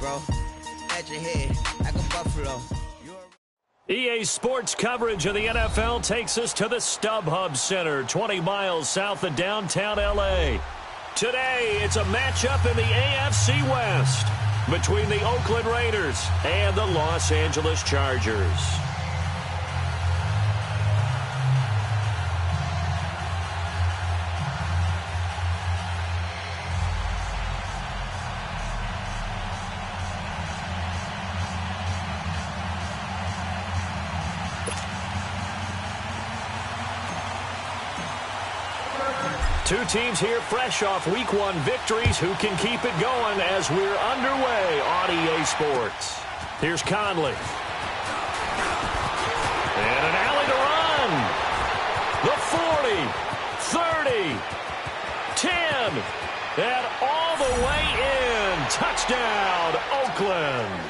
bro. At your head, like a buffalo. EA Sports coverage of the NFL takes us to the StubHub Center, 20 miles south of downtown L.A. Today, it's a matchup in the AFC West between the Oakland Raiders and the Los Angeles Chargers. Two teams here fresh off Week 1 victories. Who can keep it going as we're underway on EA Sports? Here's Conley. And an alley to run. The 40, 30, 10, and all the way in. Touchdown, Oakland.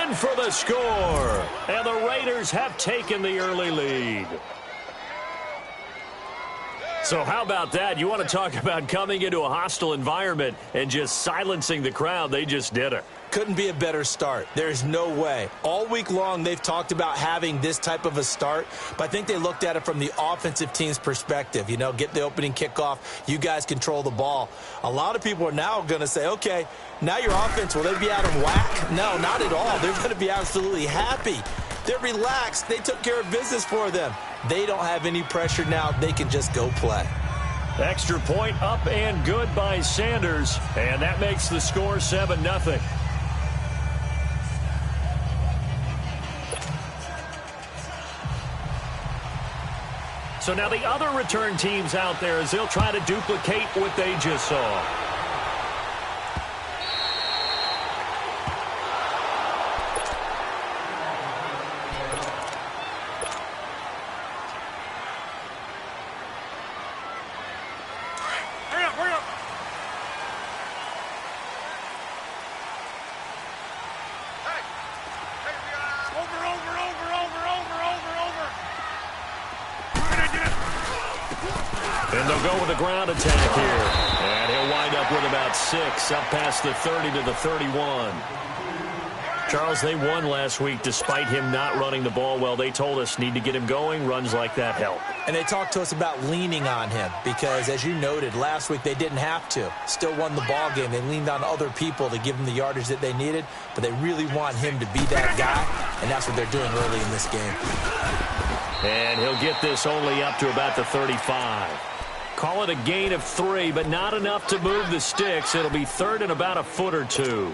In for the score. And the Raiders have taken the early lead. So how about that? You want to talk about coming into a hostile environment and just silencing the crowd. They just did it. Couldn't be a better start. There's no way. All week long, they've talked about having this type of a start, but I think they looked at it from the offensive team's perspective. You know, get the opening kickoff. You guys control the ball. A lot of people are now going to say, okay, now your offense, will they be out of whack? No, not at all. They're going to be absolutely happy. They're relaxed. They took care of business for them. They don't have any pressure now. They can just go play. Extra point up and good by Sanders, and that makes the score 7-0. So now the other return teams out there as they'll try to duplicate what they just saw. And they'll go with a ground attack here. And he'll wind up with about 6, up past the 30 to the 31. Charles, they won last week despite him not running the ball well. They told us need to get him going. Runs like that help. And they talked to us about leaning on him because, as you noted, last week they didn't have to. Still won the ball game. They leaned on other people to give them the yardage that they needed, but they really want him to be that guy, and that's what they're doing early in this game. And he'll get this only up to about the 35. Call it a gain of 3, but not enough to move the sticks. It'll be third and about a foot or 2.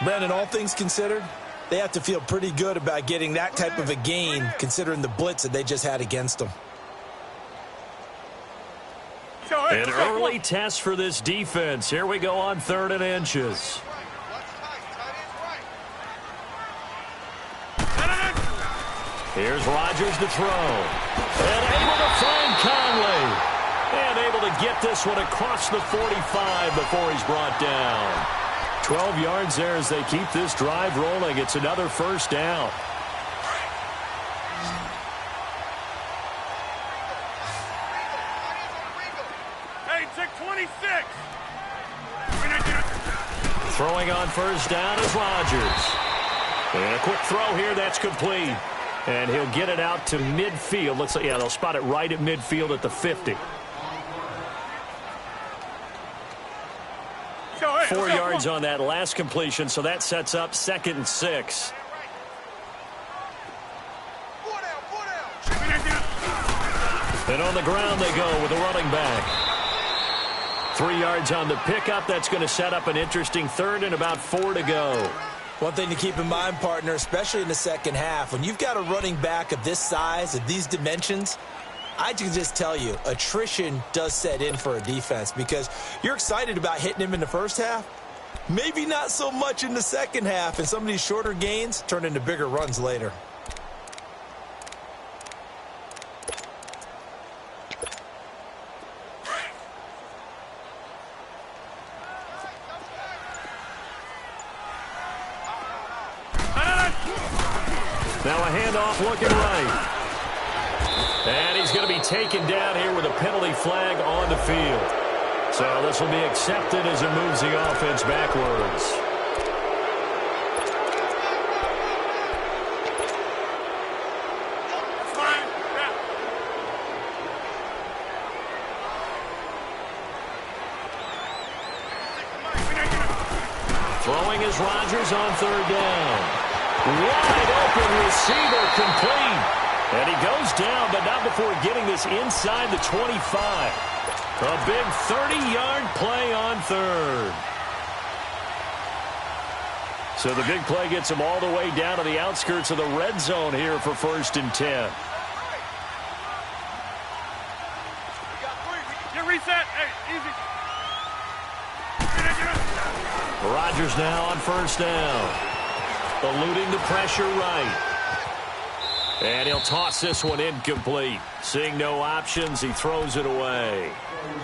Brandon, all things considered, they have to feel pretty good about getting that type of a gain considering the blitz that they just had against them. An early test for this defense. Here we go on 3rd and inches. Here's Rodgers to throw. And able to find Conley. And able to get this one across the 45 before he's brought down. 12 yards there as they keep this drive rolling. It's another first down. Hey, check 26. Throwing on first down is Rodgers. And a quick throw here, that's complete. And he'll get it out to midfield. Looks like, yeah, they'll spot it right at midfield at the 50. 4 yards on that last completion, so that sets up 2nd and 6. And on the ground they go with the running back. 3 yards on the pickup. That's going to set up an interesting 3rd and about 4 to go. One thing to keep in mind, partner, especially in the second half, when you've got a running back of this size, of these dimensions, I can just tell you, attrition does set in for a defense because you're excited about hitting him in the first half. Maybe not so much in the second half, and some of these shorter gains turn into bigger runs later. Now a handoff looking right. And he's going to be taken down here with a penalty flag on the field. So this will be accepted as it moves the offense backwards. Throwing is Rodgers on third down. Wide open receiver complete. And he goes down, but not before getting this inside the 25. A big 30-yard play on third. So the big play gets him all the way down to the outskirts of the red zone here for 1st and 10. Get reset. Hey, easy. Rodgers now on 1st down. Eluding the pressure right. And he'll toss this one incomplete. Seeing no options, he throws it away.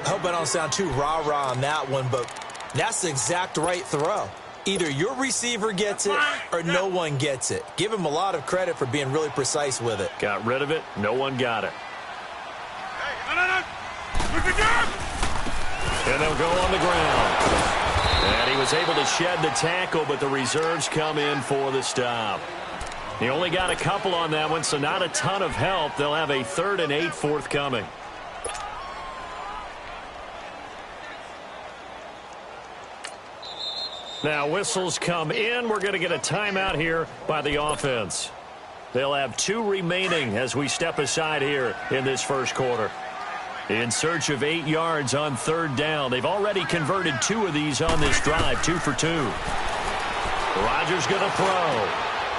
I hope I don't sound too rah-rah on that one, but that's the exact right throw. Either your receiver gets it or no one gets it. Give him a lot of credit for being really precise with it. Got rid of it. No one got it. Hey, no. Look at that. And they'll go on the ground. And he was able to shed the tackle, but the reserves come in for the stop. He only got a couple on that one, so not a ton of help. They'll have a 3rd and 8 forthcoming. Now whistles come in. We're going to get a timeout here by the offense. They'll have 2 remaining as we step aside here in this first quarter. In search of 8 yards on 3rd down. They've already converted 2 of these on this drive, 2 for 2. Rodgers going to throw.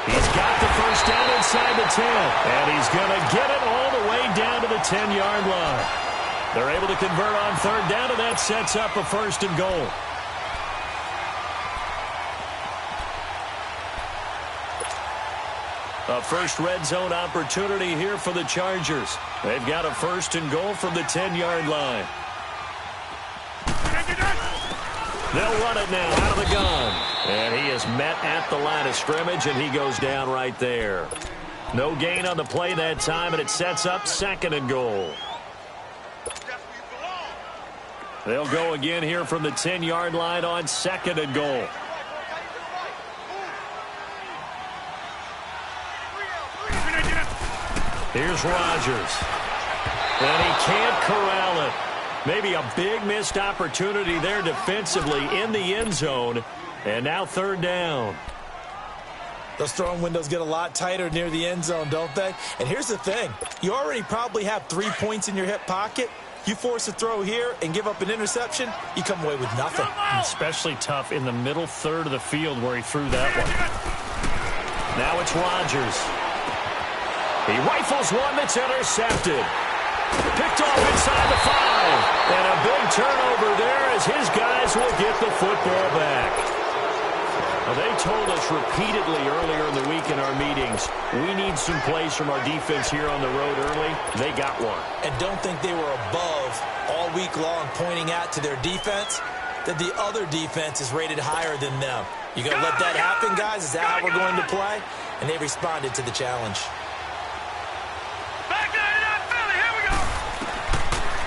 He's got the first down inside the 10. And he's going to get it all the way down to the 10-yard line. They're able to convert on 3rd down, and that sets up a 1st and goal. A first red zone opportunity here for the Chargers. They've got a 1st and goal from the 10-yard line. They'll run it now out of the gun. And he is met at the line of scrimmage, and he goes down right there. No gain on the play that time, and it sets up 2nd and goal. They'll go again here from the 10-yard line on 2nd and goal. Here's Rodgers. And he can't corral it. Maybe a big missed opportunity there defensively in the end zone. And now 3rd down. Those throwing windows get a lot tighter near the end zone, don't they? And here's the thing. You already probably have 3 points in your hip pocket. You force a throw here and give up an interception, you come away with nothing. Especially tough in the middle third of the field where he threw that one. Now it's Rodgers. He rifles one that's intercepted. Picked off inside the 5. And a big turnover there as his guys will get the football back. Well, they told us repeatedly earlier in the week in our meetings, we need some plays from our defense here on the road early. They got one. And don't think they were above all week long pointing out to their defense that the other defense is rated higher than them. You going to let that happen, guys? Is that how we're going to play? And they responded to the challenge.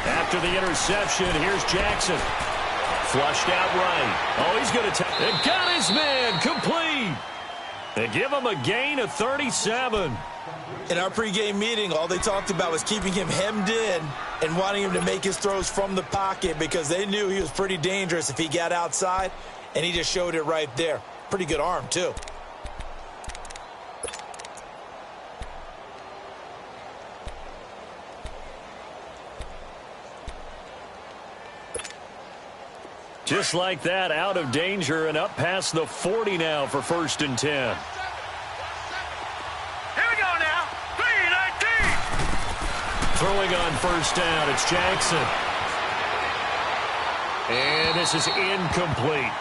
After the interception, here's Jackson. Flushed out right. Oh, he's going to and got his man complete. And give him a gain of 37. In our pregame meeting, all they talked about was keeping him hemmed in and wanting him to make his throws from the pocket because they knew he was pretty dangerous if he got outside, and he just showed it right there. Pretty good arm, too. Just like that, out of danger and up past the 40 now for 1st and 10. Here we go now. 3-19. Throwing on 1st down, it's Jackson. And this is incomplete.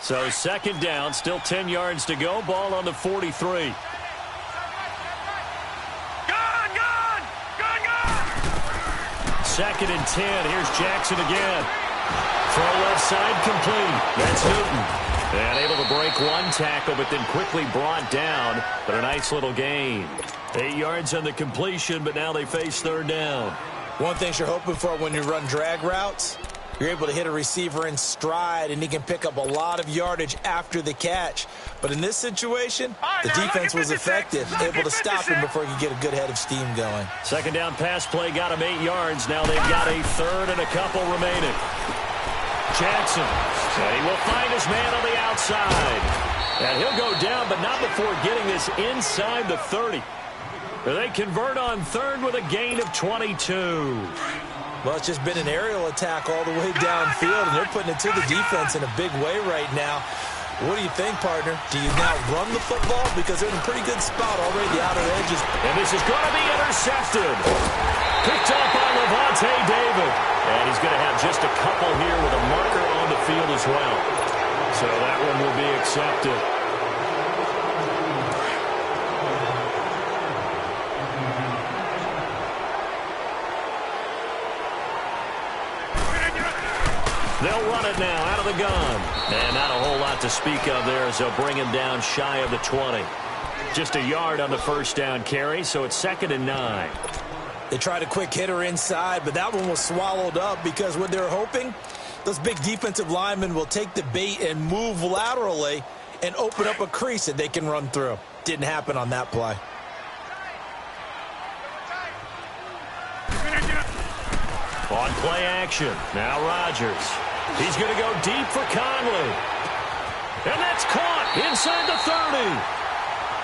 So 2nd down, still 10 yards to go. Ball on the 43. Gone! 2nd and 10. Here's Jackson again. Throw left side complete. That's Newton. And able to break one tackle, but then quickly brought down. But a nice little gain. 8 yards on the completion, but now they face 3rd down. One thing you're hoping for when you run drag routes, You're able to hit a receiver in stride, and he can pick up a lot of yardage after the catch. But in this situation, the defense was effective, able to stop him before he could get a good head of steam going. Second down pass play got him 8 yards. Now they've got a third and a couple remaining. Jackson, and he will find his man on the outside. And he'll go down, but not before getting this inside the 30. They convert on third with a gain of 22. Well, it's just been an aerial attack all the way downfield, and they're putting it to the defense in a big way right now. What do you think, partner? Do you now run the football? Because they're in a pretty good spot already, the outer edges. And this is going to be intercepted. Picked up by Levante David. And he's going to have just a couple here with a marker on the field as well. So that one will be accepted. They'll run it now out of the gun. And not a whole lot to speak of there as they'll bring him down shy of the 20. Just a yard on the first down carry, so it's 2nd and 9. They tried a quick hitter inside, but that one was swallowed up because what they're hoping, those big defensive linemen will take the bait and move laterally and open up a crease that they can run through. Didn't happen on that play. On play action, now Rodgers. He's going to go deep for Conley. And that's caught inside the 30.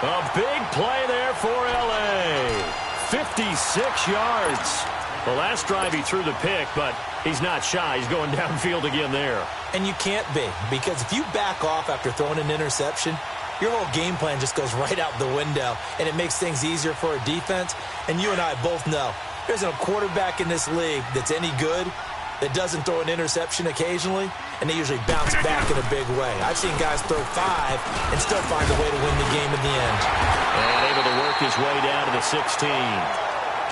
A big play there for L.A. 56 yards. The last drive he threw the pick, but he's not shy. He's going downfield again there. And you can't be, because if you back off after throwing an interception, your whole game plan just goes right out the window, and it makes things easier for a defense. And you and I both know there's no quarterback in this league that's any good that doesn't throw an interception occasionally, and they usually bounce back in a big way. I've seen guys throw 5 and still find a way to win the game in the end. And able to work his way down to the 16.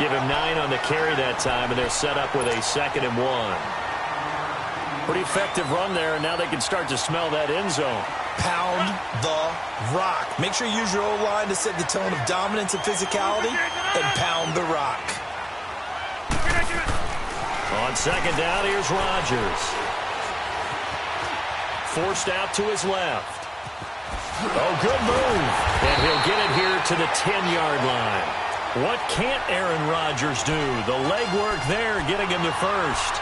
Give him 9 on the carry that time, and they're set up with a 2nd and 1. Pretty effective run there, and now they can start to smell that end zone. Pound the rock. Make sure you use your O-line to set the tone of dominance and physicality, and pound the rock. On 2nd down, here's Rodgers. Forced out to his left. Oh, good move. And he'll get it here to the 10-yard line. What can't Aaron Rodgers do? The legwork there, getting him the first.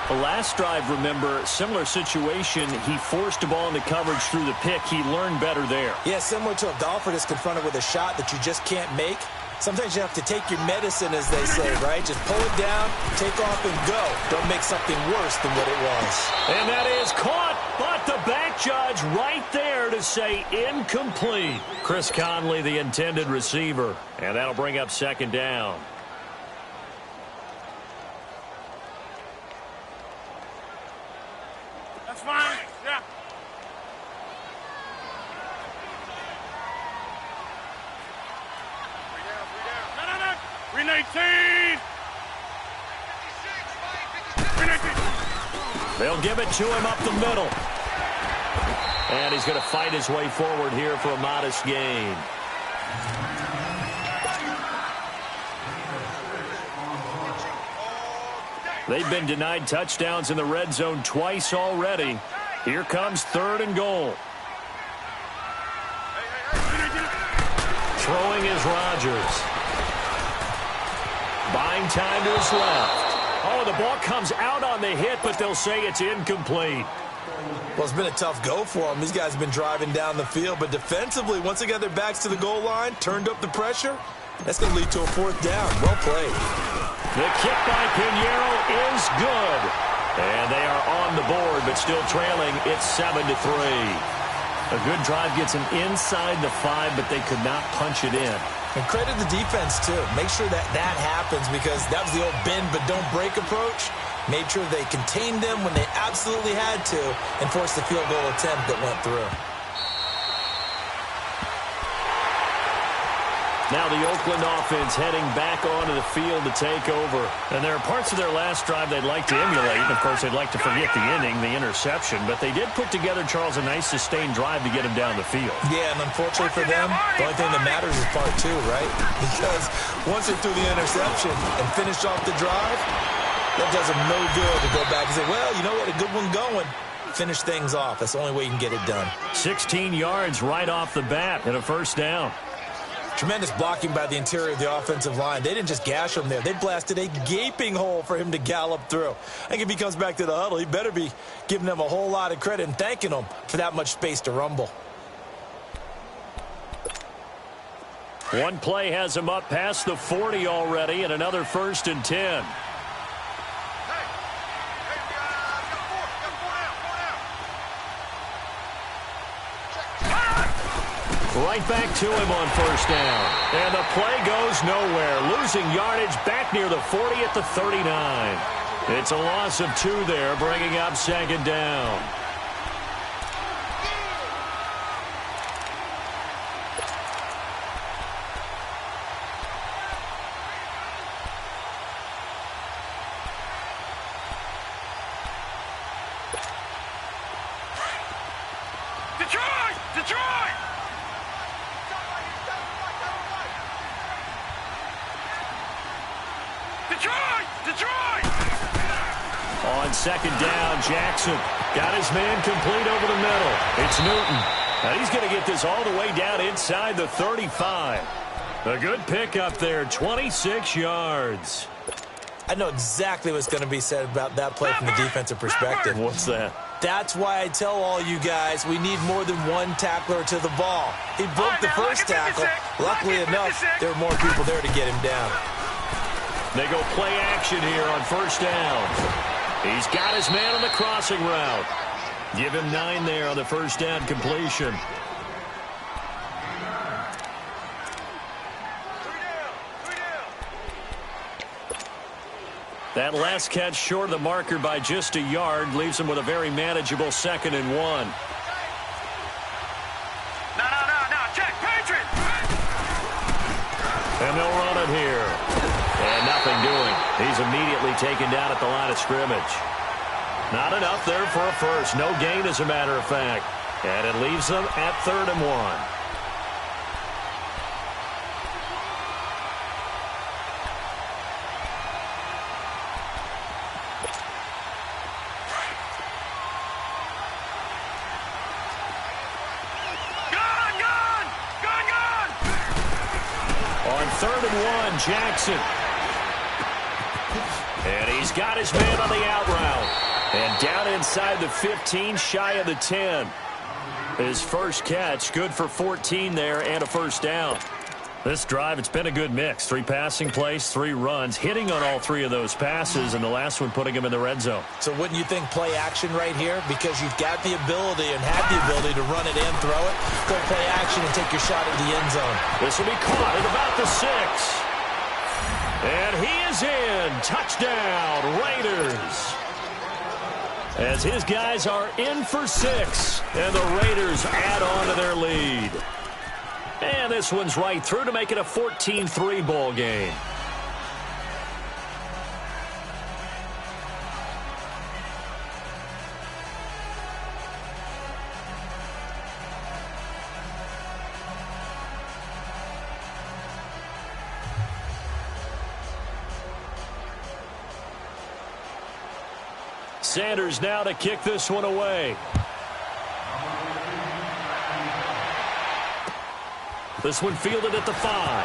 The last drive, remember, similar situation. He forced the ball into coverage through the pick. He learned better there. Yeah, similar to a golfer that's confronted with a shot that you just can't make. Sometimes you have to take your medicine, as they say, right? Just pull it down, take off, and go. Don't make something worse than what it was. And that is caught, but the back judge right there to say incomplete. Chris Conley, the intended receiver. And that'll bring up 2nd down. That's fine. Yeah. Green 18. Green 18. They'll give it to him up the middle. And he's going to fight his way forward here for a modest gain. They've been denied touchdowns in the red zone twice already. Here comes 3rd and goal. Throwing is Rodgers. Buying time to his left. Oh, the ball comes out on the hit, but they'll say it's incomplete. Well, it's been a tough go for them. These guys have been driving down the field, but defensively, once they got their backs to the goal line, turned up the pressure, that's going to lead to a 4th down. Well played. The kick by Pinheiro is good. And they are on the board, but still trailing. It's 7-3. A good drive gets them inside the 5, but they could not punch it in. And credit the defense, too. Make sure that that happens, because that was the old bend but don't break approach. Made sure they contained them when they absolutely had to and forced the field goal attempt that went through. Now the Oakland offense heading back onto the field to take over. And there are parts of their last drive they'd like to emulate. And, of course, they'd like to forget the inning, the interception. But they did put together, Charles, a nice sustained drive to get him down the field. Yeah, and unfortunately for them, the only thing that matters is part 2, right? Because once they threw the interception and finished off the drive, That does him no good to go back and say, well, you know what, a good one going. Finish things off. That's the only way you can get it done. 16 yards right off the bat and a first down. Tremendous blocking by the interior of the offensive line. They didn't just gash him there. They blasted a gaping hole for him to gallop through. I think if he comes back to the huddle, he better be giving them a whole lot of credit and thanking them for that much space to rumble. One play has him up past the 40 already, and another 1st and 10. Right back to him on first down. And the play goes nowhere. Losing yardage back near the 40 at the 39. It's a loss of 2 there, bringing up 2nd down. On 2nd down, Jackson got his man complete over the middle. It's Newton. And he's going to get this all the way down inside the 35. A good pickup there, 26 yards. I know exactly what's going to be said about that play from the defensive perspective. What's that? That's why I tell all you guys we need more than one tackler to the ball. He broke the first tackle. Luckily enough, there were more people there to get him down. They go play action here on first down. He's got his man on the crossing route. Give him 9 there on the first down completion. That last catch short of the marker by just a yard leaves him with a very manageable 2nd and 1. No, check, Patriot! And they'll run it here. And nothing doing. He's immediately taken down at the line of scrimmage. Not enough there for a first. No gain, as a matter of fact. And it leaves them at 3rd and 1. On 3rd and 1, Jackson. And he's got his man on the out route. And down inside the 15, shy of the 10. His first catch, good for 14 there and a first down. This drive, it's been a good mix. 3 passing plays, 3 runs, hitting on all 3 of those passes, and the last one putting him in the red zone. So wouldn't you think play action right here? Because you've got the ability and have the ability to run it and throw it. Go play action and take your shot at the end zone. This will be caught at about the 6. And he is in. Touchdown, Raiders. As his guys are in for 6, and the Raiders add on to their lead. And this one's right through to make it a 14-3 ball game. Sanders now to kick this one away. This one fielded at the 5.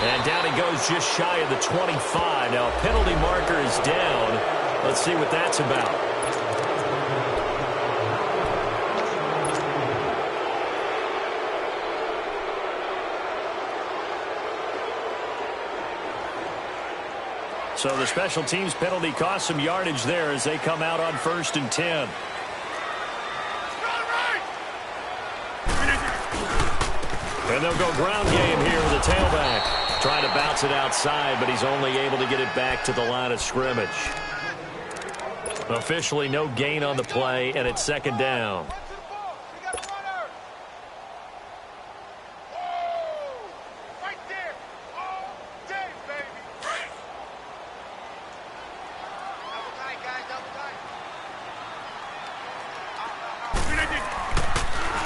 And down he goes just shy of the 25. Now a penalty marker is down. Let's see what that's about. So the special teams penalty cost some yardage there as they come out on 1st and 10. And they'll go ground game here with the tailback. Trying to bounce it outside, but he's only able to get it back to the line of scrimmage. Officially no gain on the play, and it's 2nd down.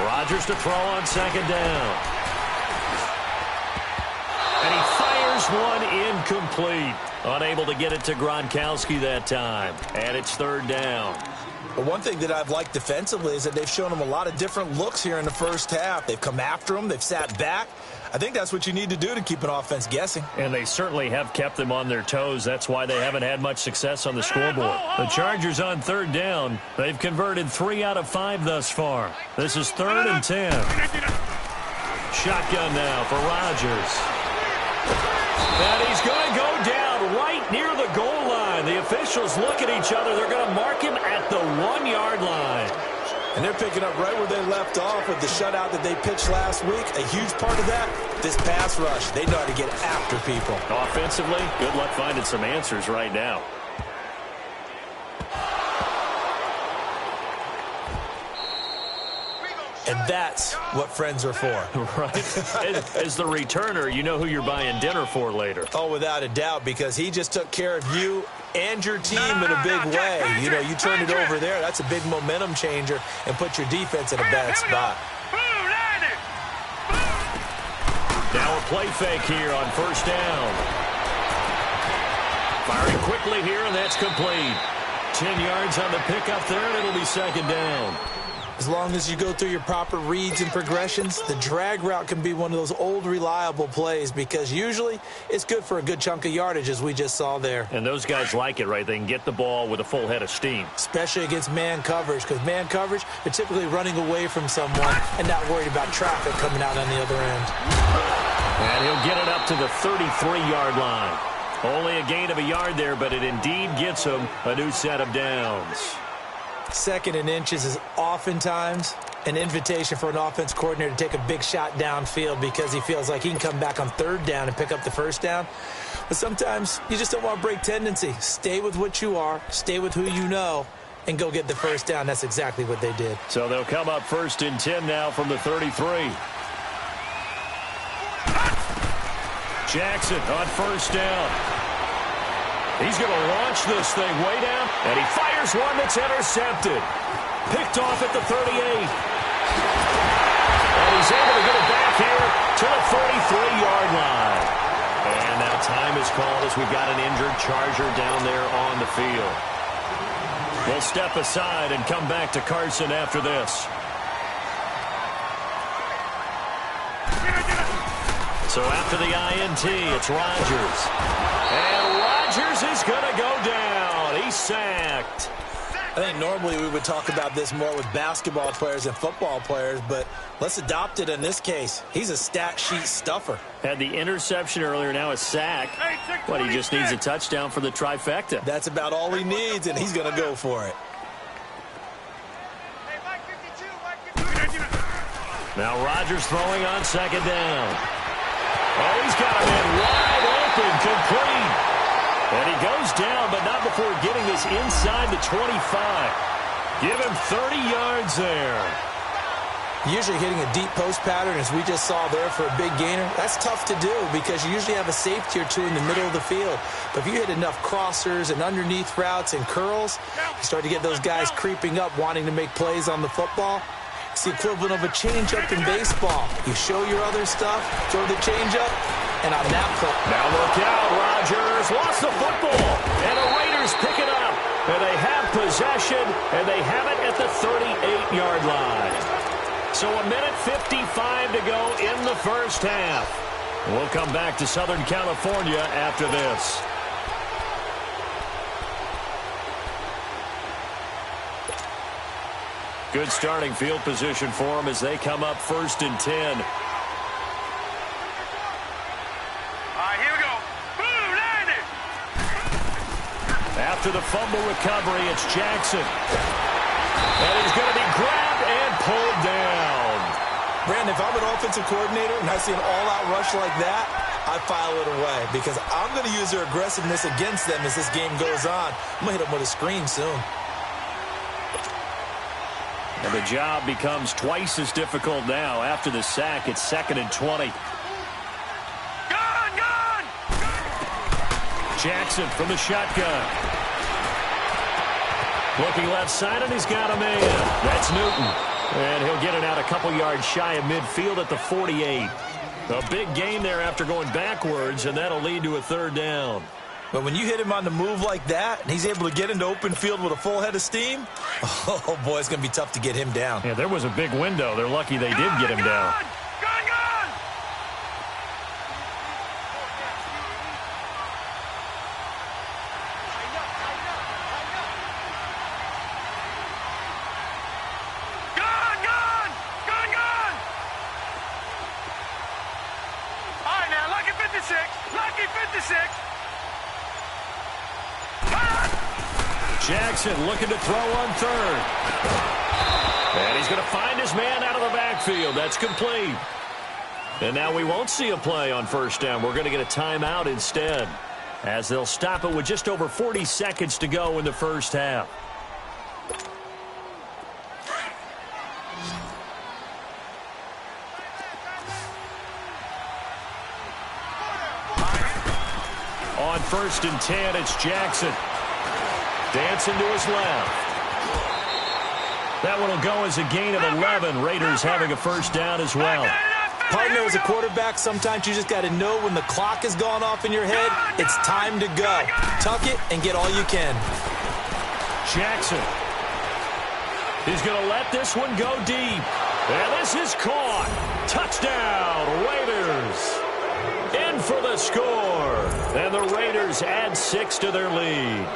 Rodgers to throw on 2nd down. And he fires Here's one incomplete. Unable to get it to Gronkowski that time. And it's third down. But one thing that I've liked defensively is that they've shown him a lot of different looks here in the first half. They've come after him. They've sat back. I think that's what you need to do to keep an offense guessing. And they certainly have kept them on their toes. That's why they haven't had much success on the scoreboard. The Chargers on third down. They've converted 3 out of 5 thus far. This is 3rd and 10. Shotgun now for Rodgers. And he's going to go down right near the goal line. The officials look at each other. They're going to mark him at the 1-yard line. And they're picking up right where they left off with the shutout that they pitched last week. A huge part of that, this pass rush. They know how to get after people. Offensively, good luck finding some answers right now. And that's what friends are for. Right. As the returner, you know who you're buying dinner for later. Oh, without a doubt, because he just took care of you and your team in a big way. You know, you turned it over there. That's a big momentum changer and put your defense in a bad spot. Now a play fake here on first down. Firing quickly here, and that's complete. 10 yards on the pickup there, and it'll be second down. As long as you go through your proper reads and progressions, the drag route can be one of those old reliable plays because usually it's good for a good chunk of yardage, as we just saw there. And those guys like it, right? They can get the ball with a full head of steam. Especially against man coverage, because man coverage, they're typically running away from someone and not worried about traffic coming out on the other end. And he'll get it up to the 33-yard line. Only a gain of a yard there, but it indeed gets him a new set of downs. 2nd and inches is oftentimes an invitation for an offense coordinator to take a big shot downfield because he feels like he can come back on 3rd down and pick up the 1st down. But sometimes you just don't want to break tendency. Stay with what you are, stay with who you know, and go get the 1st down. That's exactly what they did. So they'll come up 1st and 10 now from the 33. Jackson on 1st down. He's going to launch this thing way down, and he fires one that's intercepted. Picked off at the 38. And he's able to get it back here to the 33-yard line. And now time is called as we've got an injured Charger down there on the field. We'll step aside and come back to Carson after this. So after the INT, it's Rodgers. And Rodgers is going to go down. He's sacked. I think normally we would talk about this more with basketball players and football players, but let's adopt it in this case. He's a stat sheet stuffer. Had the interception earlier, now a sack. But he just needs a touchdown for the trifecta. That's about all he needs, and he's going to go for it. Now Rodgers throwing on 2nd down. Oh, he's got a man wide open, complete. And he goes down, but not before getting this inside the 25. Give him 30 yards there. Usually hitting a deep post pattern, as we just saw there for a big gainer, that's tough to do because you usually have a safety or two in the middle of the field. But if you hit enough crossers and underneath routes and curls, you start to get those guys creeping up, wanting to make plays on the football. It's the equivalent of a changeup in baseball. You show your other stuff, throw the changeup, and on that play. Now look out, Rodgers lost the football, and the Raiders pick it up. And they have possession, and they have it at the 38-yard line. So a minute 55 to go in the first half. We'll come back to Southern California after this. Good starting field position for them as they come up 1st and 10. All right, here we go. Boom, landed. After the fumble recovery, it's Jackson. And he's going to be grabbed and pulled down. Brandon, if I'm an offensive coordinator and I see an all-out rush like that, I file it away because I'm going to use their aggressiveness against them as this game goes on. I'm going to hit them with a screen soon. And the job becomes twice as difficult now. After the sack, it's 2nd and 20. Gone! Jackson from the shotgun. Looking left side, and he's got a man. That's Newton. And he'll get it out a couple yards shy of midfield at the 48. A big gain there after going backwards, and that'll lead to a third down. But when you hit him on the move like that, and he's able to get into open field with a full head of steam, oh, boy, it's going to be tough to get him down. Yeah, there was a big window. They're lucky they did get him down. Jackson looking to throw on third. And he's going to find his man out of the backfield. That's complete. And now we won't see a play on first down. We're going to get a timeout instead, as they'll stop it with just over 40 seconds to go in the first half. On 1st and 10, it's Jackson. Dancing to his left. That one will go as a gain of 11. Raiders having a first down as well. Partner, as a quarterback, sometimes you just got to know when the clock has gone off in your head, it's time to go. Tuck it and get all you can. Jackson. He's going to let this one go deep. And this is caught. Touchdown, Raiders. In for the score. And the Raiders add 6 to their lead.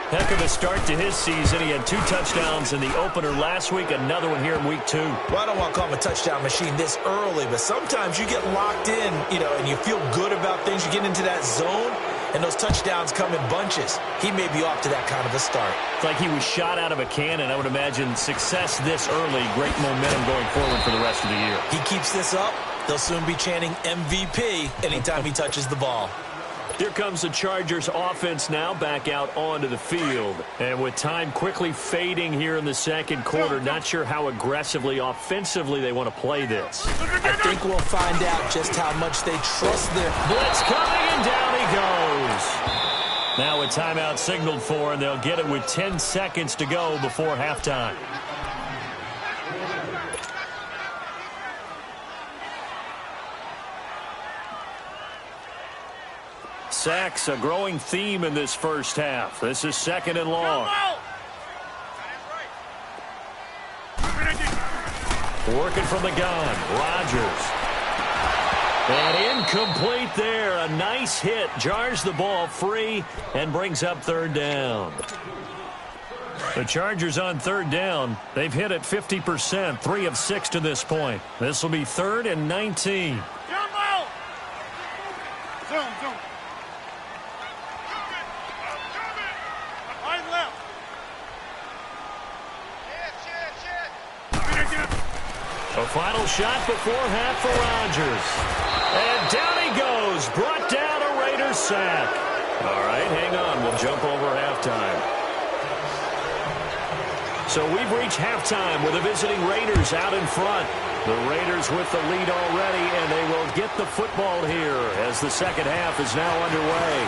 Heck of a start to his season. He had 2 touchdowns in the opener last week, another one here in week 2. Well, I don't want to call him a touchdown machine this early, but sometimes you get locked in, and you feel good about things. You get into that zone, and those touchdowns come in bunches. He may be off to that kind of a start. It's like he was shot out of a cannon. I would imagine success this early, great momentum going forward for the rest of the year. He keeps this up, they'll soon be chanting MVP anytime he touches the ball. Here comes the Chargers offense now back out onto the field. And with time quickly fading here in the second quarter, not sure how aggressively, offensively they want to play this. I think we'll find out just how much they trust their... Blitz coming, and down he goes. Now a timeout signaled for, and they'll get it with 10 seconds to go before halftime. Sacks, a growing theme in this first half. This is 2nd and long. Working from the gun, Rodgers. And incomplete there. A nice hit. Jars the ball free and brings up 3rd down. The Chargers on 3rd down. They've hit it 50%, 3 of 6 to this point. This will be 3rd and 19. A final shot before half for Rodgers. And down he goes. Brought down a Raiders sack. All right, hang on. We'll jump over halftime. So we've reached halftime with the visiting Raiders out in front. The Raiders with the lead already, and they will get the football here as the second half is now underway.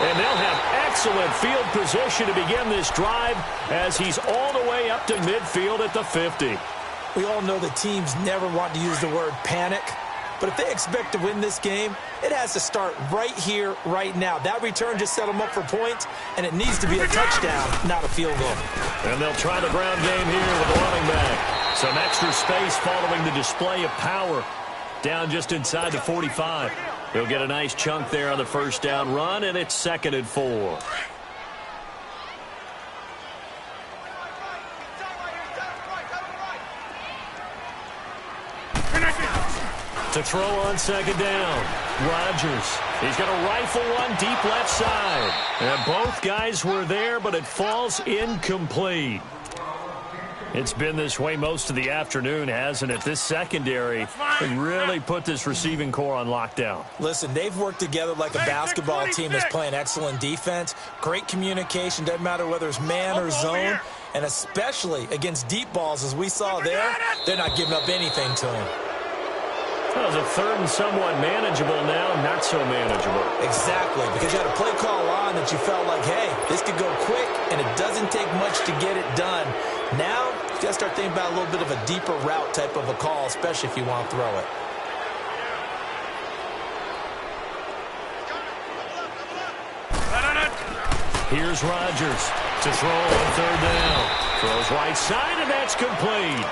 And they'll have excellent field position to begin this drive as he's all the way up to midfield at the 50. We all know the teams never want to use the word panic, but if they expect to win this game, it has to start right here, right now. That return just set them up for points, and it needs to be a touchdown, not a field goal. And they'll try the ground game here with the running back. Some extra space following the display of power. Down just inside the 45. He'll get a nice chunk there on the first down run, and it's 2nd and 4. To throw on 2nd down. Rodgers. He's going to rifle one deep left side. And both guys were there, but it falls incomplete. It's been this way most of the afternoon, hasn't it? This secondary really put this receiving core on lockdown. Listen, they've worked together like a basketball team that's playing excellent defense. Great communication, doesn't matter whether it's man or zone. And especially against deep balls, as we saw there, they're not giving up anything to him. That was a 3rd and somewhat manageable now, not so manageable. Exactly, because you had a play call on that you felt like, hey, this could go quick, and it doesn't take much to get it done. Now, You got to start thinking about a little bit of a deeper route type of a call, especially if you want to throw it. Here's Rodgers to throw on third down. Throws right side, and that's complete.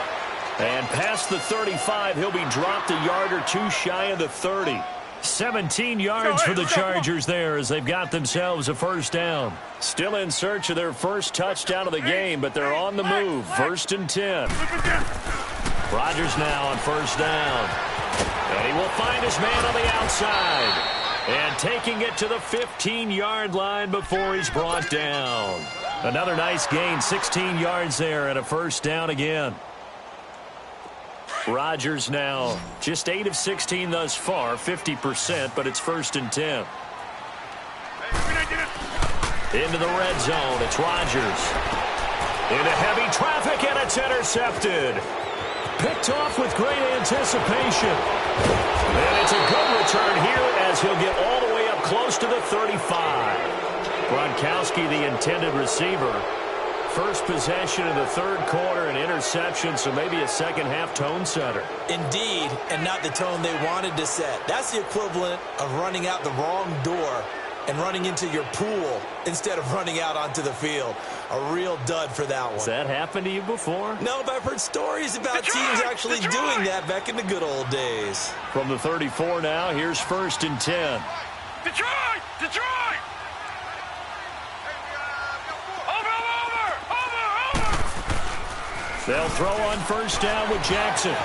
And past the 35, he'll be dropped a yard or two shy of the 30. 17 yards for the Chargers there as they've got themselves a first down. Still in search of their first touchdown of the game, but they're on the move. 1st and 10. Rodgers now on first down. And he will find his man on the outside. And taking it to the 15-yard line before he's brought down. Another nice gain, 16 yards there and a first down again. Rodgers now just 8 of 16 thus far, 50%, but it's 1st and 10. Into the red zone, it's Rodgers. Into heavy traffic, and it's intercepted. Picked off with great anticipation. And it's a good return here as he'll get all the way up close to the 35. Gronkowski, the intended receiver. First possession of the third quarter, an interception, so maybe a second-half tone setter. Indeed, and not the tone they wanted to set. That's the equivalent of running out the wrong door and running into your pool instead of running out onto the field. A real dud for that one. Has that happened to you before? No, but I've heard stories about teams actually doing that back in the good old days. From the 34 now, here's 1st and 10. Detroit! Detroit! They'll throw on first down with Jackson.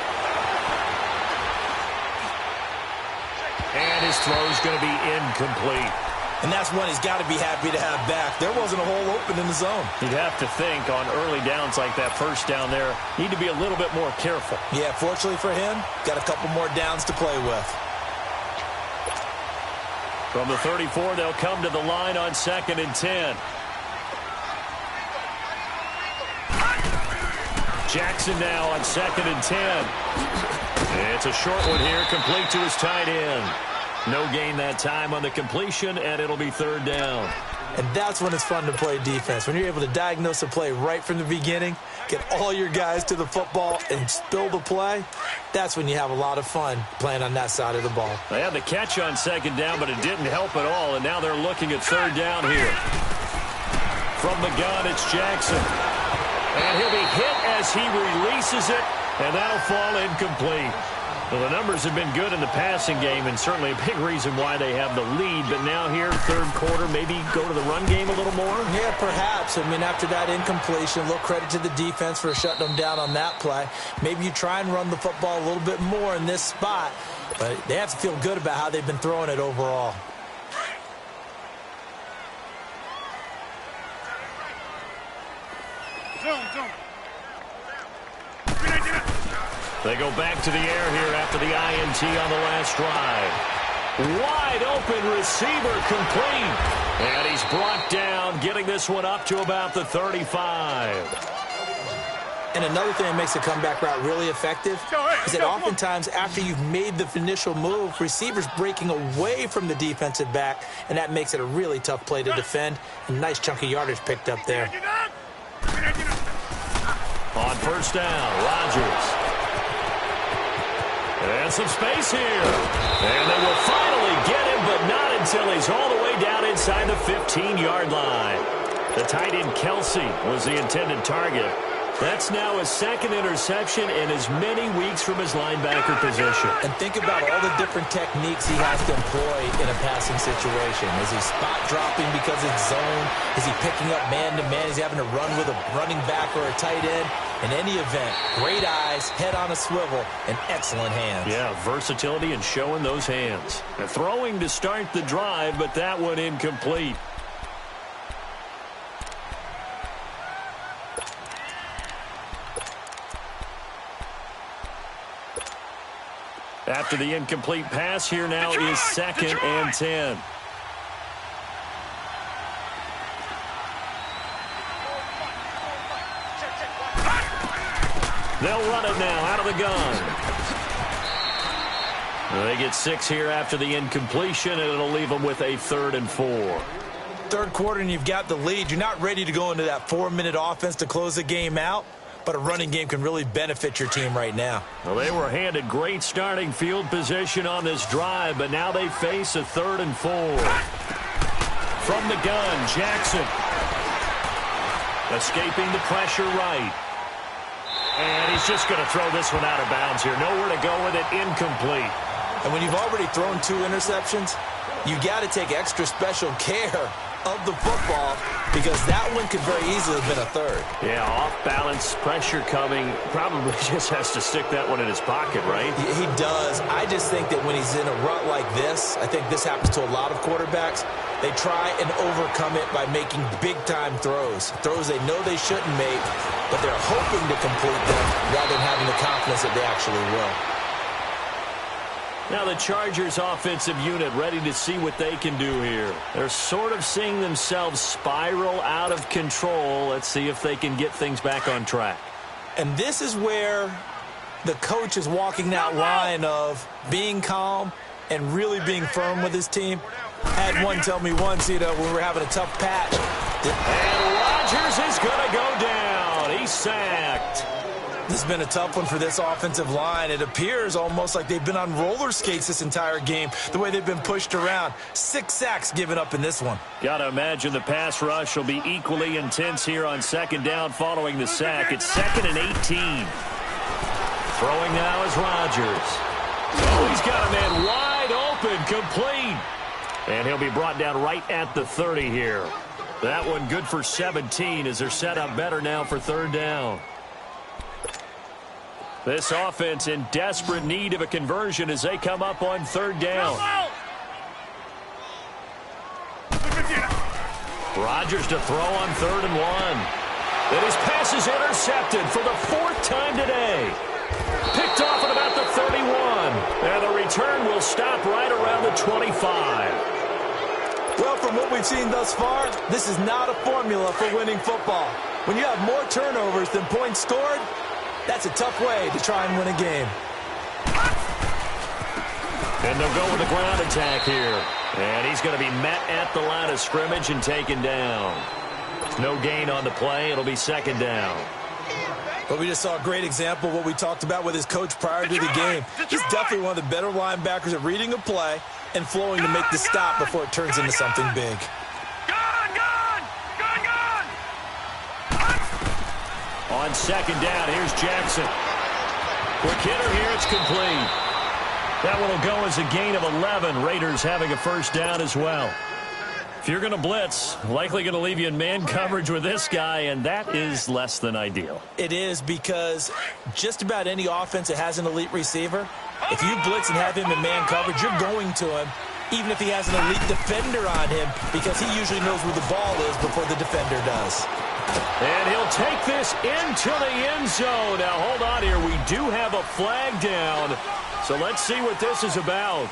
And his throw's going to be incomplete. And that's one he's got to be happy to have back. There wasn't a hole open in the zone. You'd have to think on early downs like that first down there, need to be a little bit more careful. Yeah, fortunately for him, got a couple more downs to play with. From the 34, they'll come to the line on 2nd and 10. Jackson now on 2nd and 10. It's a short one here, complete to his tight end. No gain that time on the completion, and it'll be 3rd down. And that's when it's fun to play defense. When you're able to diagnose a play right from the beginning, get all your guys to the football, and spill the play, that's when you have a lot of fun playing on that side of the ball. They had the catch on 2nd down, but it didn't help at all, and now they're looking at 3rd down here. From the gun, it's Jackson. And he'll be hit as he releases it, and that'll fall incomplete. Well, the numbers have been good in the passing game, and certainly a big reason why they have the lead. But now here, 3rd quarter, maybe go to the run game a little more? Yeah, perhaps. I mean, after that incompletion, a little credit to the defense for shutting them down on that play. Maybe you try and run the football a little bit more in this spot, but they have to feel good about how they've been throwing it overall. They go back to the air here after the INT on the last drive. Wide open receiver complete. And he's brought down, getting this one up to about the 35. And another thing that makes the comeback route really effective is that oftentimes after you've made the initial move, receivers breaking away from the defensive back, and that makes it a really tough play to defend. A nice chunk of yardage picked up there. On first down, Rodgers. And some space here. And they will finally get him, but not until he's all the way down inside the 15-yard line. The tight end, Kelsey, was the intended target. That's now his 2nd interception in as many weeks from his linebacker position. And think about all the different techniques he has to employ in a passing situation. Is he spot dropping because it's zone? Is he picking up man-to-man? Is he having to run with a running back or a tight end? In any event, great eyes, head on a swivel, and excellent hands. Yeah, versatility and showing those hands. And throwing to start the drive, but that one incomplete. After the incomplete pass, here now is 2nd and 10. They'll run it now out of the gun. They get 6 here after the incompletion, and it'll leave them with a 3rd and 4. 3rd quarter, and you've got the lead. You're not ready to go into that 4-minute offense to close the game out. but a running game can really benefit your team right now. Well, they were handed great starting field position on this drive, but now they face a 3rd and 4. From the gun, Jackson. Escaping the pressure right. And he's just going to throw this one out of bounds here. Nowhere to go with it, incomplete. And when you've already thrown 2 interceptions, you got to take extra special care of the football because that one could very easily have been a 3rd. Yeah, off-balance pressure coming. Probably just has to stick that one in his pocket, right? He does. I just think that when he's in a rut like this, I think this happens to a lot of quarterbacks, they try and overcome it by making big-time throws. Throws they know they shouldn't make, but they're hoping to complete them rather than having the confidence that they actually will. Now the Chargers offensive unit ready to see what they can do here. They're sort of seeing themselves spiral out of control. Let's see if they can get things back on track. And this is where the coach is walking that line of being calm and really being firm with his team. I had one tell me once, when we were having a tough patch. And Rodgers is going to go down. He's sacked. This has been a tough one for this offensive line. It appears almost like they've been on roller skates this entire game, the way they've been pushed around. 6 sacks given up in this one. Got to imagine the pass rush will be equally intense here on 2nd down following the sack. It's 2nd and 18. Throwing now is Rodgers. Oh, he's got a man wide open, complete. And he'll be brought down right at the 30 here. That one good for 17 as they're set up better now for 3rd down. This offense in desperate need of a conversion as they come up on 3rd down. Rodgers to throw on 3rd and 1. And his pass is intercepted for the 4th time today. Picked off at about the 31. And the return will stop right around the 25. Well, from what we've seen thus far, this is not a formula for winning football. When you have more turnovers than points scored, that's a tough way to try and win a game. And they'll go with the ground attack here. And he's going to be met at the line of scrimmage and taken down. No gain on the play. It'll be 2nd down. But we just saw a great example of what we talked about with his coach prior to the game. He's definitely one of the better linebackers at reading a play and flowing to make the stop before it turns into something big. On 2nd down, here's Jackson. Quick hitter here, it's complete. That one will go as a gain of 11. Raiders having a 1st down as well. If you're going to blitz, likely going to leave you in man coverage with this guy, and that is less than ideal. It is because just about any offense that has an elite receiver, if you blitz and have him in man coverage, you're going to him, even if he has an elite defender on him, because he usually knows where the ball is before the defender does. And he'll take this into the end zone. Now, hold on here. We do have a flag down, so let's see what this is about.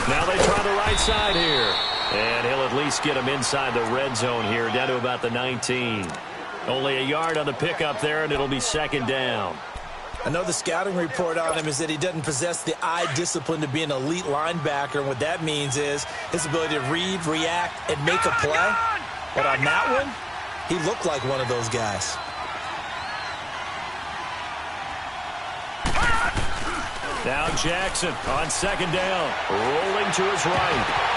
Now they try the right side here. And he'll at least get him inside the red zone here, down to about the 19. Only a yard on the pickup there, and it'll be 2nd down. I know the scouting report on him is that he doesn't possess the eye discipline to be an elite linebacker. And what that means is his ability to read, react, and make a play. But on that one, he looked like one of those guys. Now Jackson on 2nd down, rolling to his right.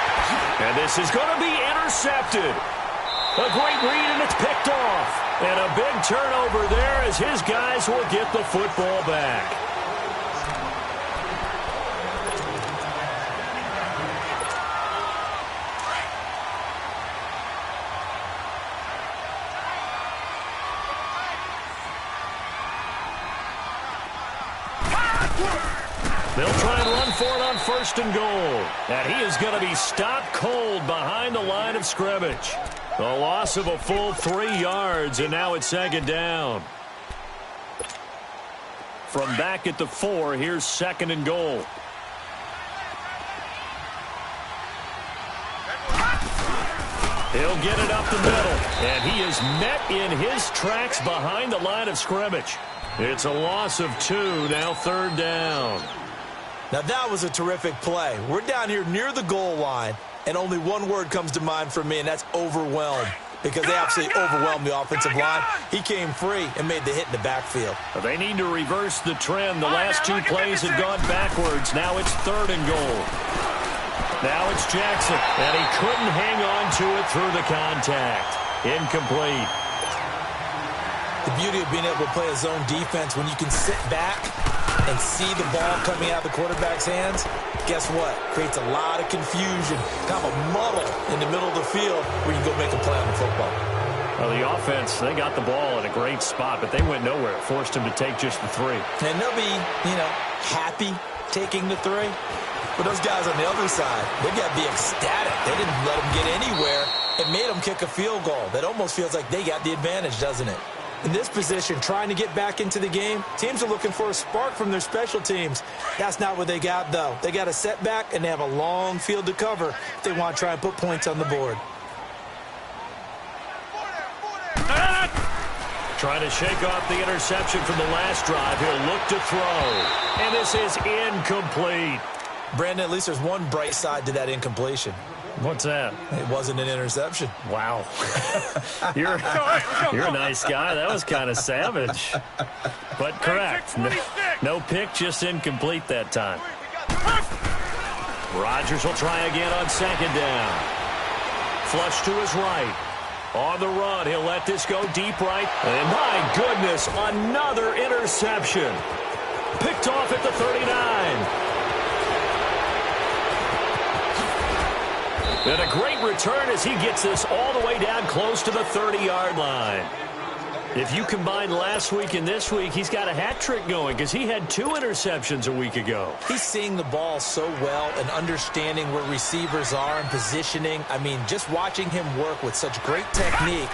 And this is going to be intercepted. A great read, and it's picked off. And a big turnover there as his guys will get the football back. They'll try and run for it on 1st and goal. And he is going to be stopped cold behind the line of scrimmage. The loss of a full 3 yards, and now it's 2nd down. From back at the 4, here's 2nd and goal. He'll get it up the middle, and he is met in his tracks behind the line of scrimmage. It's a loss of 2, now 3rd down. Now that was a terrific play. We're down here near the goal line, and only one word comes to mind for me, and that's overwhelmed, because they absolutely overwhelmed the offensive line. He came free and made the hit in the backfield. But they need to reverse the trend. The last 2 plays have gone backwards. Now it's 3rd and goal. Now it's Jackson, and he couldn't hang on to it through the contact. Incomplete. The beauty of being able to play a zone defense when you can sit back and see the ball coming out of the quarterback's hands, guess what? Creates a lot of confusion, kind of a muddle in the middle of the field where you can go make a play on the football. Well, the offense, they got the ball in a great spot, but they went nowhere. Forced him to take just the 3. And they'll be, happy taking the 3. But those guys on the other side, they got to be ecstatic. They didn't let them get anywhere. It made them kick a field goal. That almost feels like they got the advantage, doesn't it? In this position, trying to get back into the game, teams are looking for a spark from their special teams. That's not what they got, though. They got a setback, and they have a long field to cover if they want to try and put points on the board. Trying to shake off the interception from the last drive. He'll look to throw. And this is incomplete. Brandon, at least there's one bright side to that incompletion. What's that? It wasn't an interception. Wow. You're a nice guy. That was kind of savage. But correct. No pick, just incomplete that time. Rodgers will try again on 2nd down. Flush to his right. On the run, he'll let this go deep right. And my goodness, another interception. Picked off at the 39. And a great return as he gets this all the way down close to the 30-yard line. If you combine last week and this week, he's got a hat trick going because he had 2 interceptions a week ago. He's seeing the ball so well and understanding where receivers are and positioning. I mean, just watching him work with such great technique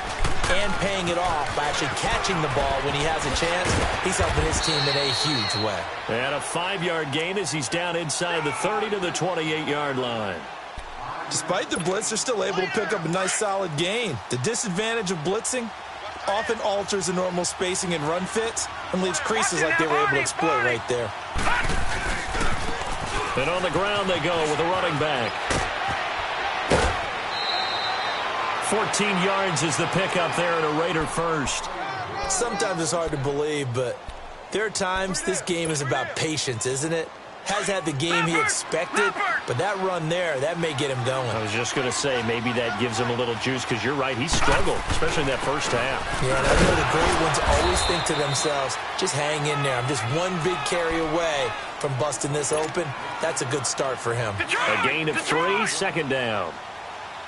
and paying it off by actually catching the ball when he has a chance, he's helping his team in a huge way. And a 5-yard gain as he's down inside the 30 to the 28-yard line. Despite the blitz, they're still able to pick up a nice solid gain. The disadvantage of blitzing often alters the normal spacing and run fits and leaves creases like they were able to exploit right there. And on the ground they go with a running back. 14 yards is the pickup there and a Raider first. Sometimes it's hard to believe, but there are times this game is about patience, isn't it? Has had the game he expected, but that run there, that may get him going. I was just going to say, maybe that gives him a little juice, because you're right, he struggled, especially in that first half. Yeah, and I know the great ones always think to themselves, just hang in there. I'm just one big carry away from busting this open. That's a good start for him. A gain of 3, 2nd down.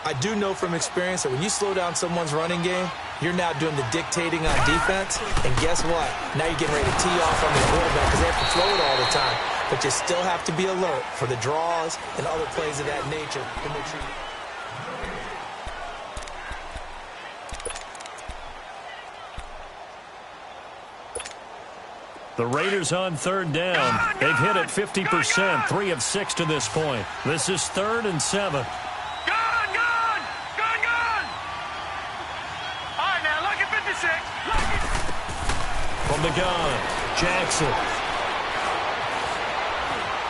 I do know from experience that when you slow down someone's running game, you're now doing the dictating on defense, and guess what? Now you're getting ready to tee off on the quarterback because they have to throw it all the time. But you still have to be alert for the draws and other plays of that nature to make sure. The Raiders on 3rd down. They've hit it 50%, 3 of 6 to this point. This is 3rd and 7. From the gun, Jackson.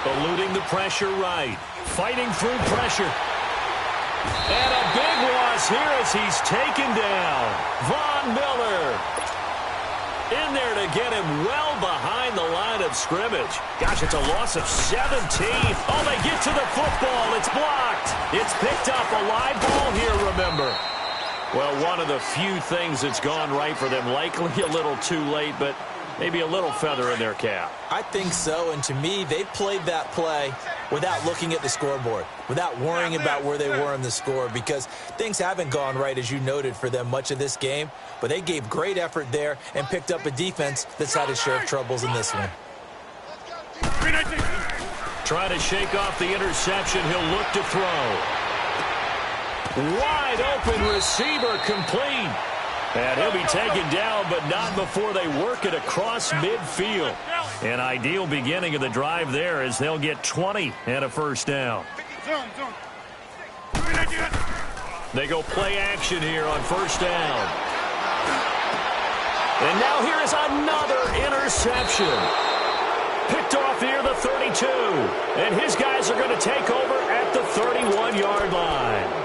Eluding the pressure right. Fighting through pressure. And a big loss here as he's taken down. Von Miller. In there to get him well behind the line of scrimmage. Gosh, it's a loss of 17. Oh, they get to the football. It's blocked. It's picked up. A live ball here, remember. Well, one of the few things that's gone right for them. Likely a little too late, but maybe a little feather in their cap. I think so, and to me, they played that play without looking at the scoreboard, without worrying about where they were in the score, because things haven't gone right, as you noted, for them much of this game, but they gave great effort there and picked up a defense that's had a share of troubles in this one. Trying to shake off the interception. He'll look to throw. Wide open receiver complete. And he'll be taken down, but not before they work it across midfield. An ideal beginning of the drive there as they'll get 20 and a first down. They go play action here on first down. And now here is another interception. Picked off near the 32. And his guys are going to take over at the 31-yard line.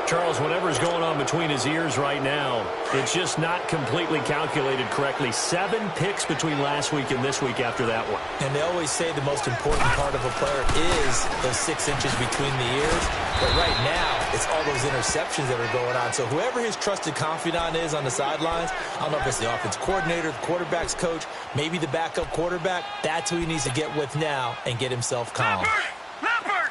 Charles, whatever's going on between his ears right now, it's just not completely calculated correctly. 7 picks between last week and this week after that one. And they always say the most important part of a player is those 6 inches between the ears. But right now, it's all those interceptions that are going on. So whoever his trusted confidant is on the sidelines, I don't know if it's the offense coordinator, the quarterback's coach, maybe the backup quarterback, that's who he needs to get with now and get himself calm. Leopard!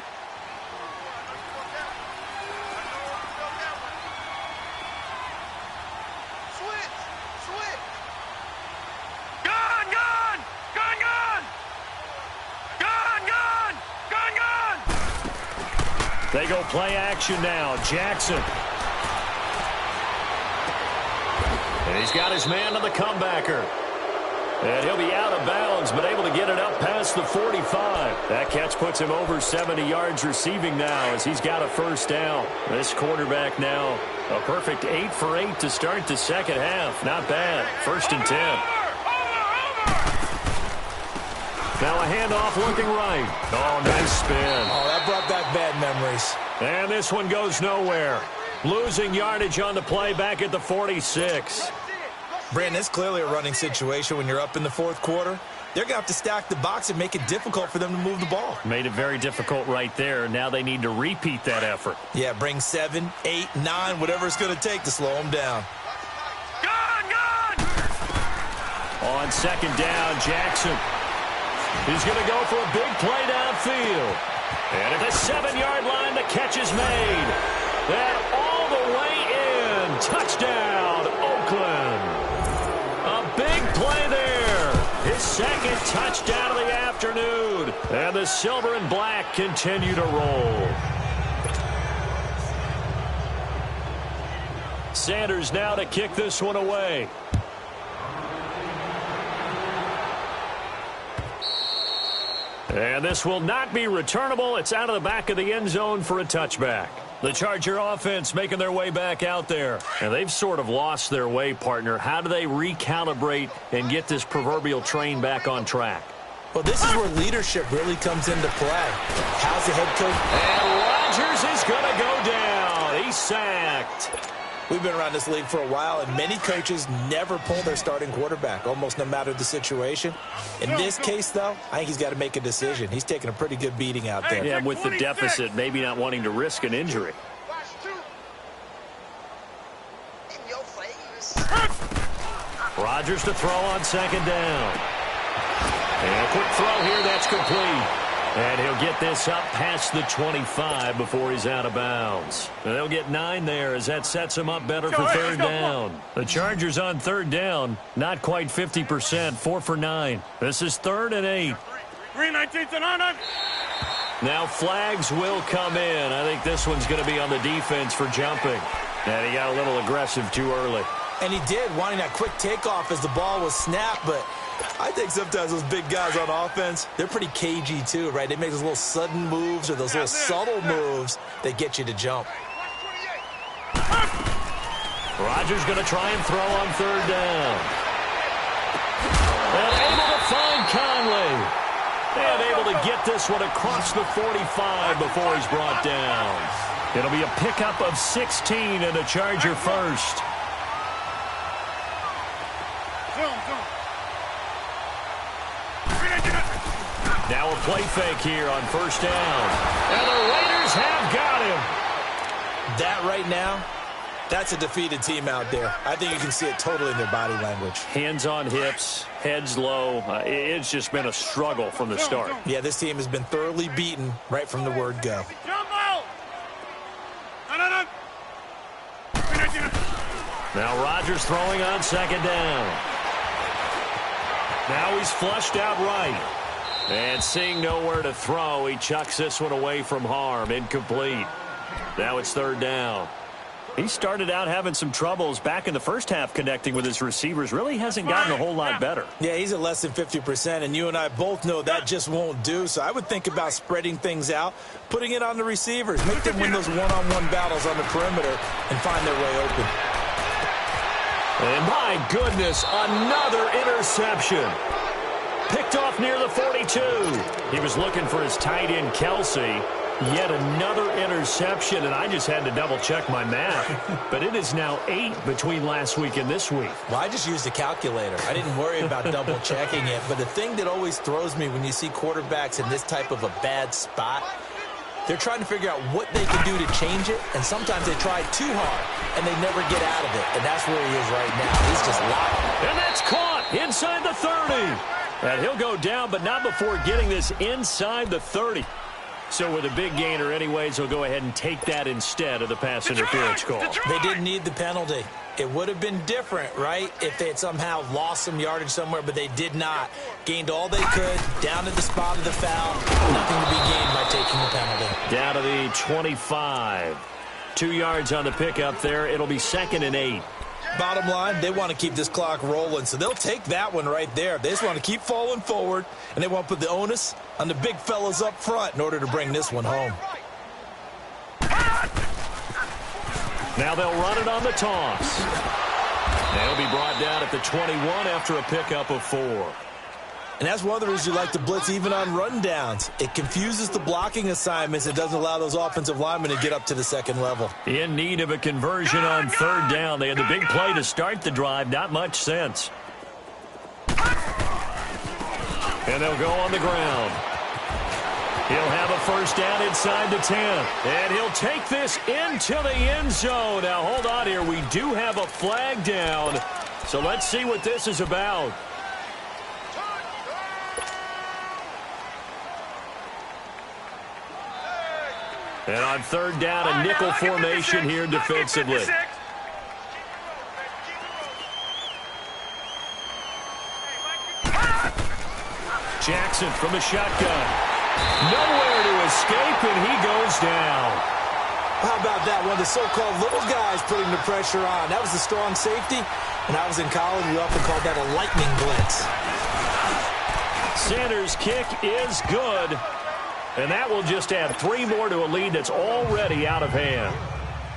They go play action now. Jackson. And he's got his man on the comebacker. And he'll be out of bounds, but able to get it up past the 45. That catch puts him over 70 yards receiving now as he's got a first down. This quarterback now, a perfect 8 for 8 to start the second half. Not bad. 1st and 10. Now a handoff looking right. Oh, nice spin. Oh, that brought back bad memories. And this one goes nowhere. Losing yardage on the play back at the 46. Brandon, it's clearly a running situation when you're up in the 4th quarter. They're going to have to stack the box and make it difficult for them to move the ball. Made it very difficult right there. Now they need to repeat that effort. Yeah, bring 7, 8, 9, whatever it's going to take to slow them down. On 2nd down, Jackson. He's going to go for a big play downfield. And at the 7-yard line, the catch is made. That all the way in. Touchdown, Oakland. A big play there. His 2nd touchdown of the afternoon. And the silver and black continue to roll. Sanders now to kick this one away. And this will not be returnable. It's out of the back of the end zone for a touchback. The Charger offense making their way back out there. And they've sort of lost their way, partner. How do they recalibrate and get this proverbial train back on track? Well, this is where leadership really comes into play. How's the head coach? And Rodgers is going to go down. He's sacked. We've been around this league for a while, and many coaches never pull their starting quarterback, almost no matter the situation. In this case, though, I think he's got to make a decision. He's taking a pretty good beating out there. Yeah, with the deficit, maybe not wanting to risk an injury. Rodgers to throw on 2nd down. And a quick throw here, that's complete. And he'll get this up past the 25 before he's out of bounds. And they'll get 9 there as that sets him up better for 3rd down. The Chargers on 3rd down, not quite 50%, 4 for 9. This is 3rd and 8. 3-19 to 9. Now flags will come in. I think this one's going to be on the defense for jumping. And he got a little aggressive too early. And he did, wanting that quick takeoff as the ball was snapped, but I think sometimes those big guys on offense, they're pretty cagey too, right? They make those little sudden moves or those little subtle moves that get you to jump. Rodgers going to try and throw on 3rd down. And able to find Conley. And able to get this one across the 45 before he's brought down. It'll be a pickup of 16 and a Charger first. Now a play fake here on 1st down. And the Raiders have got him. That right now, that's a defeated team out there. I think you can see it totally in their body language. Hands on hips, heads low. It's just been a struggle from the start. Yeah, this team has been thoroughly beaten right from the word go. Now Rodgers throwing on 2nd down. Now he's flushed out right. And seeing nowhere to throw, he chucks this one away from harm. Incomplete. Now it's 3rd down. He started out having some troubles back in the first half connecting with his receivers. Really hasn't gotten a whole lot better. Yeah, he's at less than 50%, and you and I both know that just won't do. So I would think about spreading things out, putting it on the receivers, make them win those one-on-one battles on the perimeter and find their way open. And my goodness, another interception. Picked off near the 42. He was looking for his tight end, Kelsey. Yet another interception, and I just had to double-check my math. But it is now 8 between last week and this week. Well, I just used a calculator. I didn't worry about double-checking it. But the thing that always throws me when you see quarterbacks in this type of a bad spot, they're trying to figure out what they can do to change it, and sometimes they try too hard, and they never get out of it. And that's where he is right now. He's just locked. And that's caught inside the 30. And he'll go down, but not before getting this inside the 30. So with a big gainer anyways, he'll go ahead and take that instead of the pass interference call. They didn't need the penalty. It would have been different, right, if they had somehow lost some yardage somewhere, but they did not. Gained all they could, down at the spot of the foul. Nothing to be gained by taking the penalty. Down to the 25. 2 yards on the pickup there. It'll be 2nd and 8. Bottom line, they want to keep this clock rolling, so they'll take that one right there. They just want to keep falling forward, and they want to put the onus on the big fellas up front in order to bring this one home. Now they'll run it on the toss. They'll be brought down at the 21 after a pickup of 4. And that's one of the reasons you like to blitz even on rundowns. It confuses the blocking assignments. It doesn't allow those offensive linemen to get up to the second level. In need of a conversion on 3rd down. They had the big play to start the drive. Not much sense. And they'll go on the ground. He'll have a 1st down inside the 10. And he'll take this into the end zone. Now, hold on here. We do have a flag down. So let's see what this is about. And on 3rd down, a nickel formation here defensively. Jackson from the shotgun. Nowhere to escape, and he goes down. How about that? One of the so-called little guys putting the pressure on. That was the strong safety. When I was in college, we often called that a lightning blitz. Sanders' kick is good. And that will just add 3 more to a lead that's already out of hand.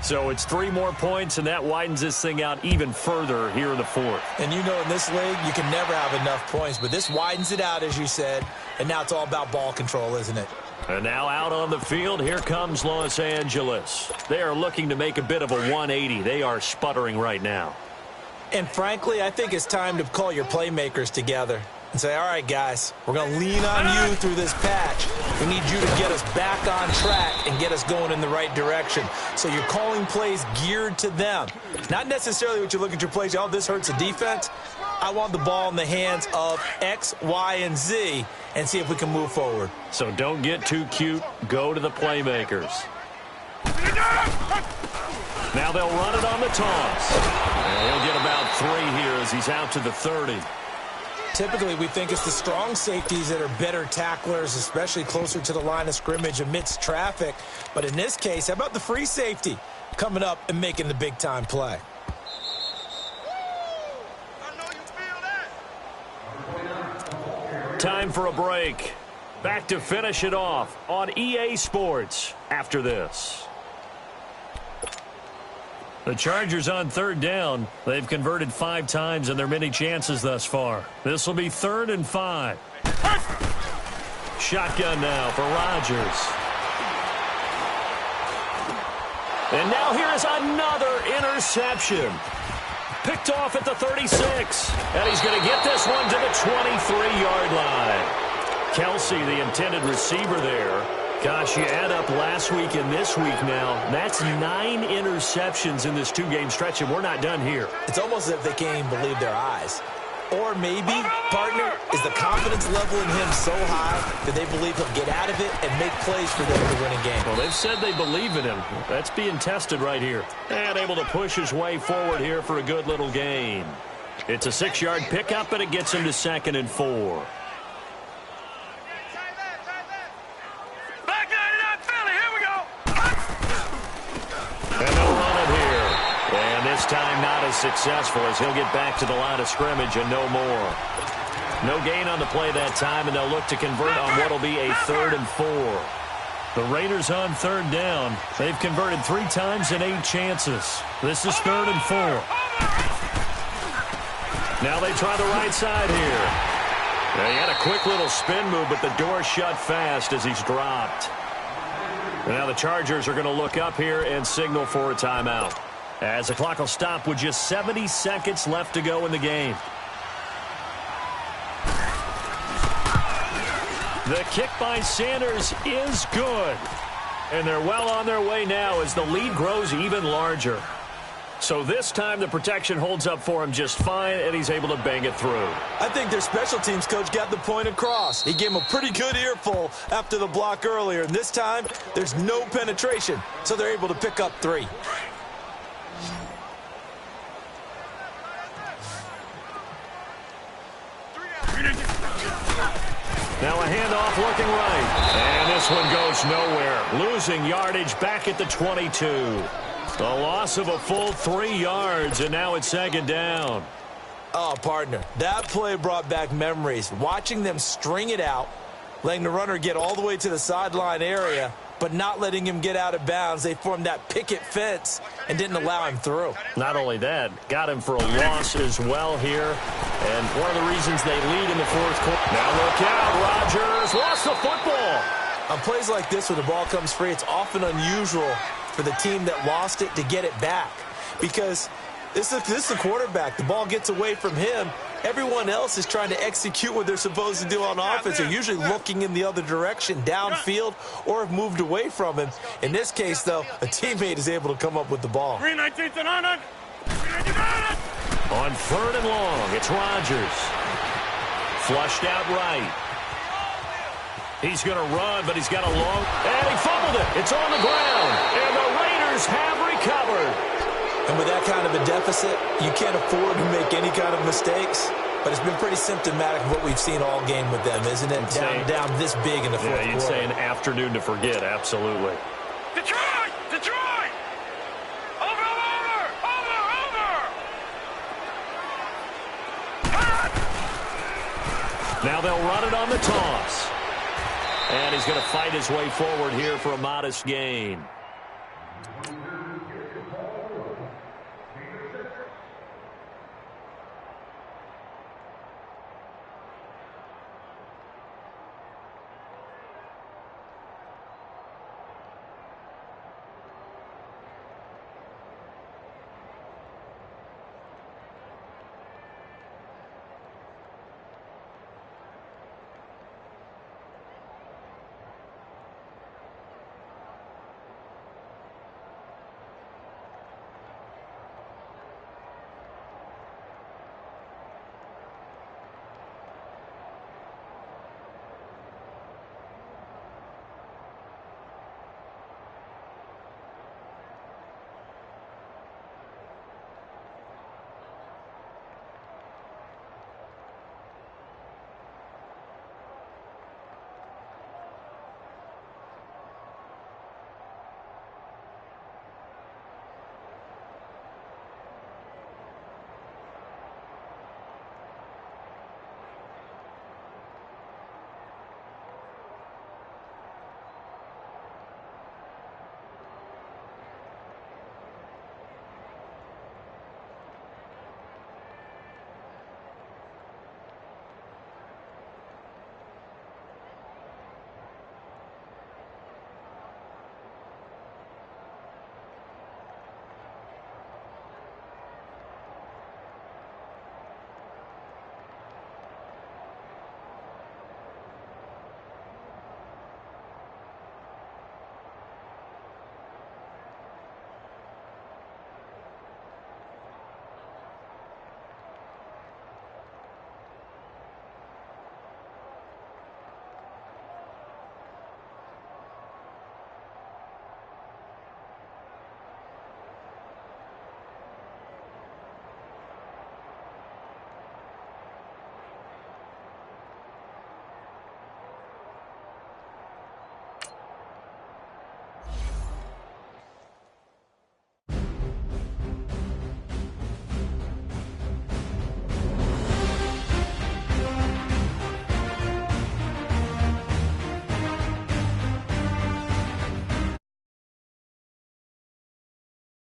So it's 3 more points, and that widens this thing out even further here in the 4th. And you know in this league, you can never have enough points. But this widens it out, as you said. And now it's all about ball control, isn't it? And now out on the field, here comes Los Angeles. They are looking to make a bit of a 180. They are sputtering right now. And frankly, I think it's time to call your playmakers together and say, all right, guys, we're going to lean on you through this patch. We need you to get us back on track and get us going in the right direction. So you're calling plays geared to them. Not necessarily what you look at your plays, oh, this hurts the defense. I want the ball in the hands of X, Y, and Z and see if we can move forward. So don't get too cute. Go to the playmakers. Now they'll run it on the toss. And he'll get about 3 here as he's out to the 30. Typically, we think it's the strong safeties that are better tacklers, especially closer to the line of scrimmage amidst traffic. But in this case, how about the free safety coming up and making the big-time play? Time for a break. Back to finish it off on EA Sports after this. The Chargers on 3rd down. They've converted 5 times in their many chances thus far. This will be 3rd and 5. Shotgun now for Rodgers. And now here is another interception. Picked off at the 36. And he's going to get this one to the 23-yard line. Kelsey, the intended receiver there. Gosh, you add up last week and this week now, that's 9 interceptions in this 2-game stretch, and we're not done here. It's almost as if they can't even believe their eyes. Or maybe, partner, is the confidence level in him so high that they believe he'll get out of it and make plays for them to win a game. Well, they've said they believe in him. That's being tested right here. And able to push his way forward here for a good little gain. It's a 6-yard pickup, and it gets him to 2nd and 4. And they'll run it here. This time not as successful as he'll get back to the line of scrimmage and no more. No gain on the play that time, and they'll look to convert on what will be a 3rd and 4. The Raiders on 3rd down. They've converted 3 times in 8 chances. This is 3rd and 4. Now they try the right side here. He had a quick little spin move, but the door shut fast as he's dropped. Now the Chargers are going to look up here and signal for a timeout, as the clock will stop with just 70 seconds left to go in the game. The kick by Sanders is good. And they're well on their way now as the lead grows even larger. So this time the protection holds up for him just fine, and he's able to bang it through. I think their special teams coach got the point across. He gave him a pretty good earful after the block earlier. And this time, there's no penetration, so they're able to pick up 3. Now a handoff looking right. And this one goes nowhere. Losing yardage back at the 22. The loss of a full 3 yards, and now it's 2nd down. Oh, partner, that play brought back memories. Watching them string it out, letting the runner get all the way to the sideline area, but not letting him get out of bounds. They formed that picket fence and didn't allow him through. Not only that, got him for a loss as well here. And one of the reasons they lead in the 4th quarter. Now look out, Rodgers lost the football. On plays like this, when the ball comes free, it's often unusual for the team that lost it to get it back. Because this is the quarterback. The ball gets away from him. Everyone else is trying to execute what they're supposed to do on offense. They're usually looking in the other direction, downfield, or have moved away from him. In this case, though, a teammate is able to come up with the ball. 319 and on it. On 3rd and long, it's Rodgers. Flushed out right. He's going to run, but he's got a long... And he fumbled it. It's on the ground. And the Raiders have recovered. And with that kind of a deficit, you can't afford to make any kind of mistakes. But it's been pretty symptomatic of what we've seen all game with them, isn't it? Down this big in the 4th quarter. Yeah, you'd say an afternoon to forget, absolutely. Detroit! Detroit! Over! Now they'll run it on the toss. And he's going to fight his way forward here for a modest gain.